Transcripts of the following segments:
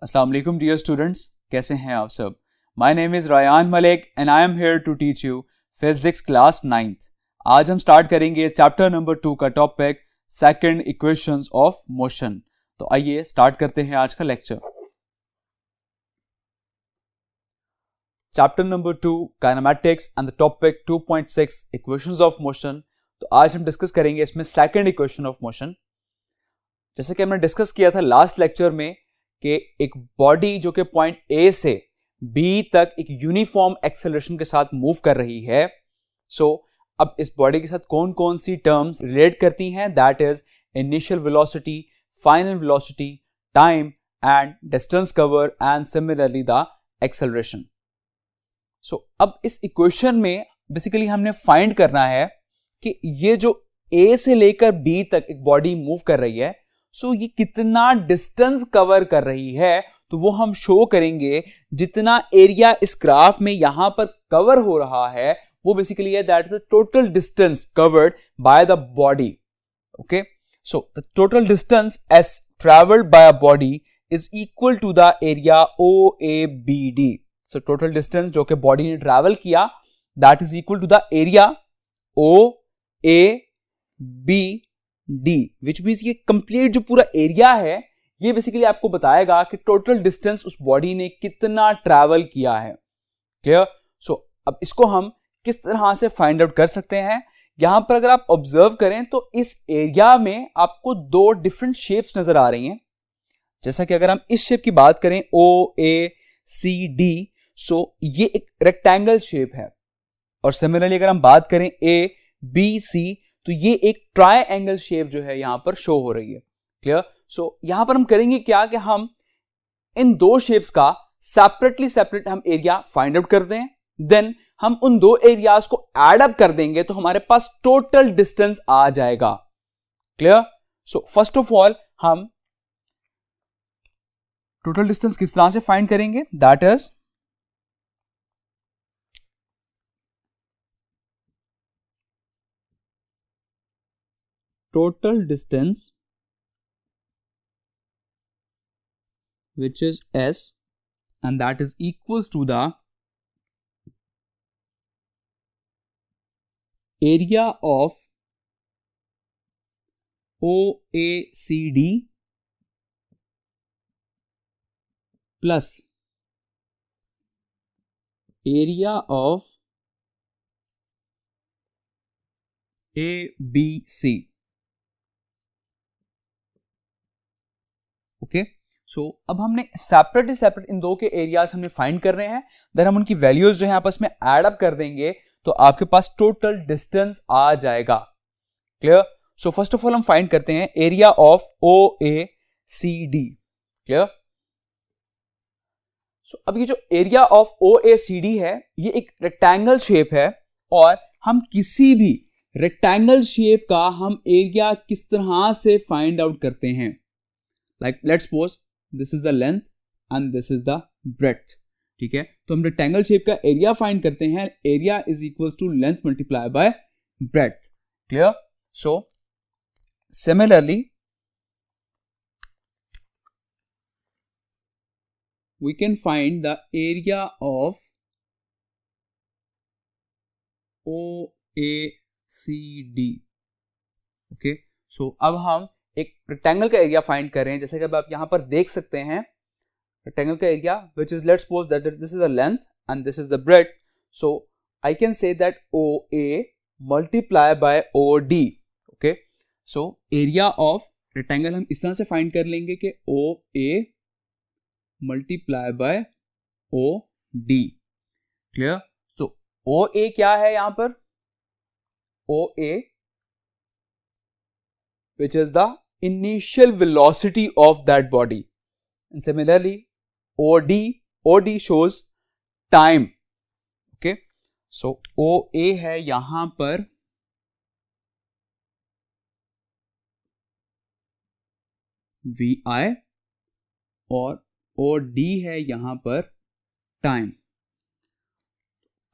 अस्सलाम वालेकुम dear students, कैसे हैं आप सब। My name is Rayan Malik and I am here to teach you physics class 9th। आज हम स्टार्ट करेंगे चैप्टर नंबर 2 का topic second equations of motion. तो आइए स्टार्ट करते हैं आज का lecture. Chapter number 2 kinematics and the topic 2.6 equations of motion. तो आज हम डिस्कस करेंगे इसमें सेकंड इक्वेशन ऑफ मोशन। जैसे कि हमने डिस्कस किया था लास्ट लेक्चर में कि एक बॉडी जो कि पॉइंट ए से बी तक एक यूनिफॉर्म एक्सेलरेशन के साथ मूव कर रही है। अब इस बॉडी के साथ कौन कौन सी टर्म्स रिलेट करती हैं, that is initial velocity, final velocity, time and distance cover and similarly the acceleration. अब इस इक्वेशन में बेसिकली हमने फाइंड करना है कि ये जो ए से लेकर बी तक एक बॉडी मूव कर रही है, ये कितना डिस्टेंस कवर कर रही है। तो वो हम शो करेंगे, जितना एरिया इस ग्राफ में यहां पर कवर हो रहा है वो बेसिकली है that is the total distance covered by the body. Okay, so the total distance as travelled by a body is equal to the area OABD। So total distance जो कि बॉडी ने travel किया that is equal to the area OABD, which means ये complete जो पूरा area है ये basically आपको बताएगा कि टोटल डिस्टेंस उस बॉडी ने कितना ट्रैवल किया है। क्लियर। अब इसको हम किस तरह से फाइंड आउट कर सकते हैं, यहां पर अगर आप ऑब्जर्व करें तो इस एरिया में आपको दो डिफरेंट शेप्स नजर आ रही हैं। जैसा कि अगर हम इस शेप की बात करें OACD, ये एक रेक्टेंगल शेप है। और सिमिलरली अगर हम बात करें ABC, तो ये एक ट्रायंगल शेप जो है यहां पर शो हो रही है। क्लियर। यहां पर हम करेंगे क्या कि हम इन दो शेप्स का सेपरेट हम एरिया फाइंड आउट कर दें, देन हम उन दो एरियाज को एड अप कर देंगे तो हमारे पास टोटल डिस्टेंस आ जाएगा। क्लियर। फर्स्ट ऑफ ऑल हम टोटल डिस्टेंस किस तरह से फाइंड करेंगे, that is total distance which is S and that is equals to the area of OACD plus area of ABC। Okay, अब हमने सेपरेट इन दो के एरियाज हमने फाइंड कर रहे हैं, देन हम उनकी वैल्यूज जो है आपस में ऐड अप कर देंगे तो आपके पास टोटल डिस्टेंस आ जाएगा। क्लियर। फर्स्ट ऑफ ऑल हम फाइंड करते हैं एरिया ऑफ OACD। क्लियर। अब ये जो एरिया ऑफ OACD है ये एक रेक्टेंगल शेप है और हम किसी भी रेक्टेंगल शेप का हम एरिया किस तरह से फाइंड आउट करते हैं। Like let's suppose this is the length and this is the breadth। ठीक है, तो हम रेक्टेंगल शेप का एरिया फाइंड करते हैं, area is equal to length multiply by breadth. Clear. Similarly we can find the area of OACD। Okay, अब हम एक रेक्टेंगल का एरिया फाइंड कर रहे हैं। जैसे कि अब आप यहां पर देख सकते हैं रेक्टेंगल का area which is, let's suppose that this is the length and this is the breadth. I can say that OA multiply by OD। Okay, area of rectangle हम इस तरह से फाइंड कर लेंगे कि OA multiply by OD। Clear. OA क्या है यहां पर, OA which is the initial velocity of that body, and similarly OD shows time। okay, OA है यहां पर VI और OD है यहां पर टाइम।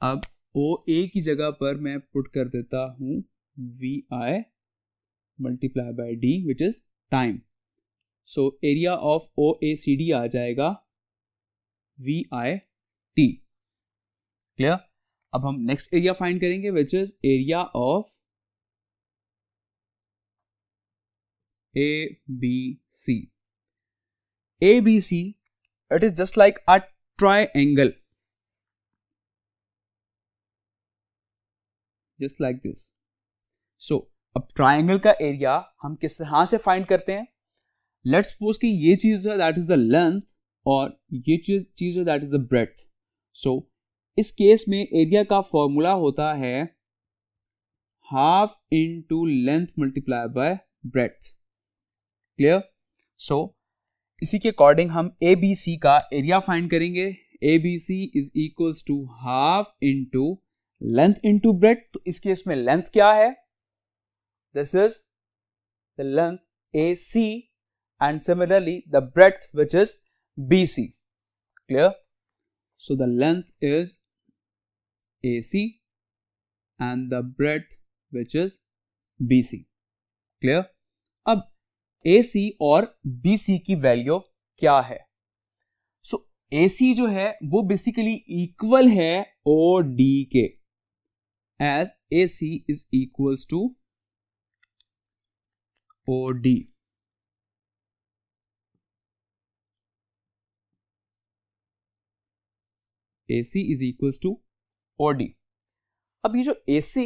अब OA की जगह पर मैं पुट कर देता हूं VI multiply by D which is time. So area of OACD आ जाएगा VIT। क्लियर? अब हम नेक्स्ट एरिया फाइंड करेंगे which is area of ABC। ABC, it is just like a triangle, just like this. So अब triangle का area हम किस तरह से फाइंड करते हैं? लेट्स सपोज कि ये चीज है दैट इज द लेंथ और ये चीज है that is the breadth. So इस केस में एरिया का फॉर्मूला होता है half into length multiply by breadth. Clear? So इसी के अकॉर्डिंग हम ABC का एरिया फाइंड करेंगे। ABC is equals to half into length into breadth. तो इस केस में लेंथ क्या है? This is the length AC and similarly the breadth which is BC. Clear? So the length is AC and the breadth which is BC. Clear? अब AC और BC की value क्या है? So AC जो है वो बेसिकली इक्वल है OD के, as AC is equals to OD. AC is equals to OD. अब ये जो AC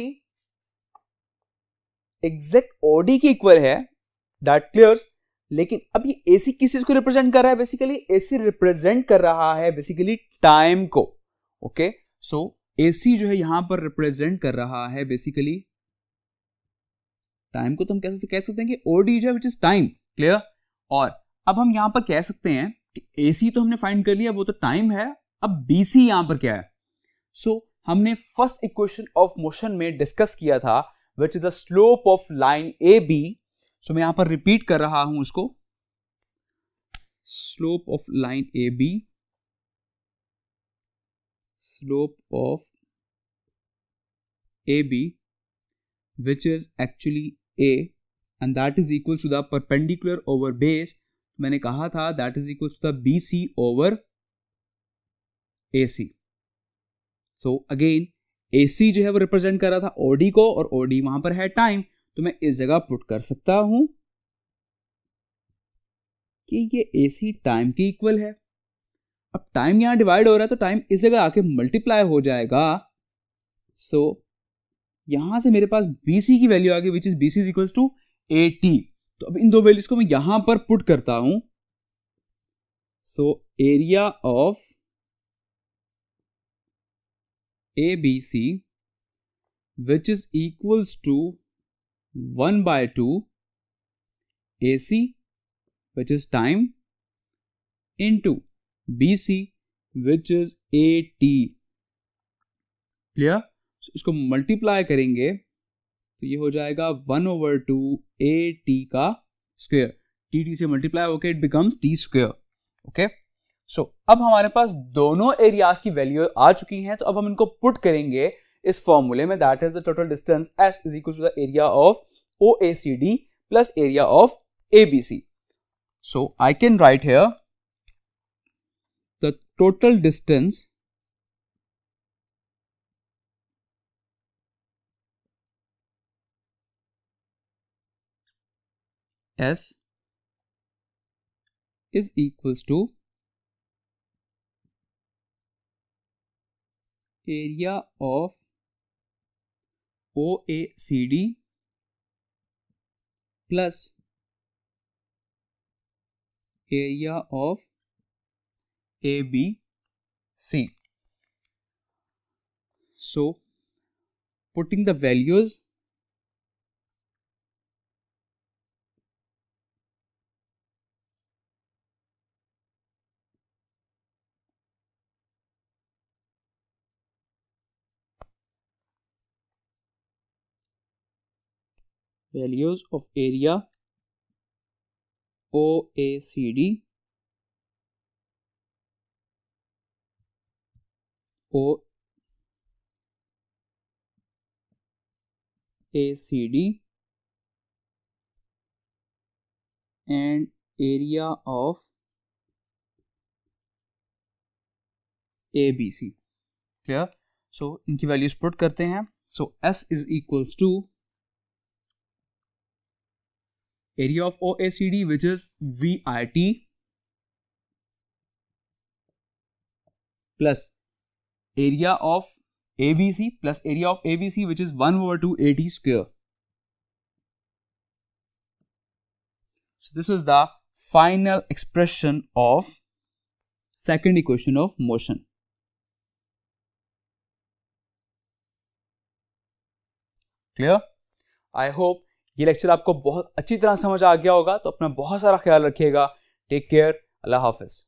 एग्जैक्ट OD के इक्वल है, दैट क्लियर्स। लेकिन अब ये AC किस चीज को रिप्रेजेंट कर रहा है? बेसिकली AC रिप्रेजेंट कर रहा है बेसिकली टाइम को। ओके, सो AC जो है यहां पर रिप्रेजेंट कर रहा है बेसिकली टाइम को। तो हम कैसे कह सकते हैं कि OD जो है विच इज टाइम। क्लियर? और अब हम यहां पर कह सकते हैं कि AC तो हमने फाइंड कर लिया, वो तो टाइम है। अब BC यहां पर क्या है? सो हमने फर्स्ट इक्वेशन ऑफ मोशन में डिस्कस किया था which is the slope of line AB। सो मैं यहां पर रिपीट कर रहा हूं उसको, slope of line AB, slope of AB which is actually A and that is equal to the perpendicular over base। मैंने कहा था that is equal to the BC over AC। So again AC जो है वो represent कर रहा था OD को और OD वहां पर है टाइम। तो मैं इस जगह पुट कर सकता हूं कि ये AC टाइम के इक्वल है। अब टाइम यहां डिवाइड हो रहा है तो टाइम इस जगह आके मल्टीप्लाई हो जाएगा। सो यहां से मेरे पास BC की वैल्यू आ गई which is BC is equals to 80। तो अब इन दो वैल्यूज को मैं यहां पर पुट करता हूं। So area of ABC which is equals to 1/2 AC which is time into BC which is AT। Clear? इसको मल्टीप्लाई करेंगे तो ये हो जाएगा 1/2 AT का स्क्वायर। TT से मल्टीप्लाई होकर it becomes T square. Okay, so अब हमारे पास दोनों एरियाज की वैल्यू आ चुकी हैं। तो अब हम इनको पुट करेंगे इस फॉर्मूले में, that is the total distance S is equal to the area of OACD plus area of ABC। So I can write here the total distance S is equals to area of OACD plus area of ABC. So putting the values, values of area OACD, OACD and area of ABC. Clear? So इनकी values put करते हैं. So S is equals to area of OACD which is VIT plus area of ABC plus area of ABC which is 1/2 AD square. So this is the final expression of second equation of motion. Clear? I hope ये lecture आपको बहुत अच्छी तरह समझ आ गया होगा. तो अपना बहुत सारा ख्याल रखिएगा. Take care. अल्लाह हाफिज.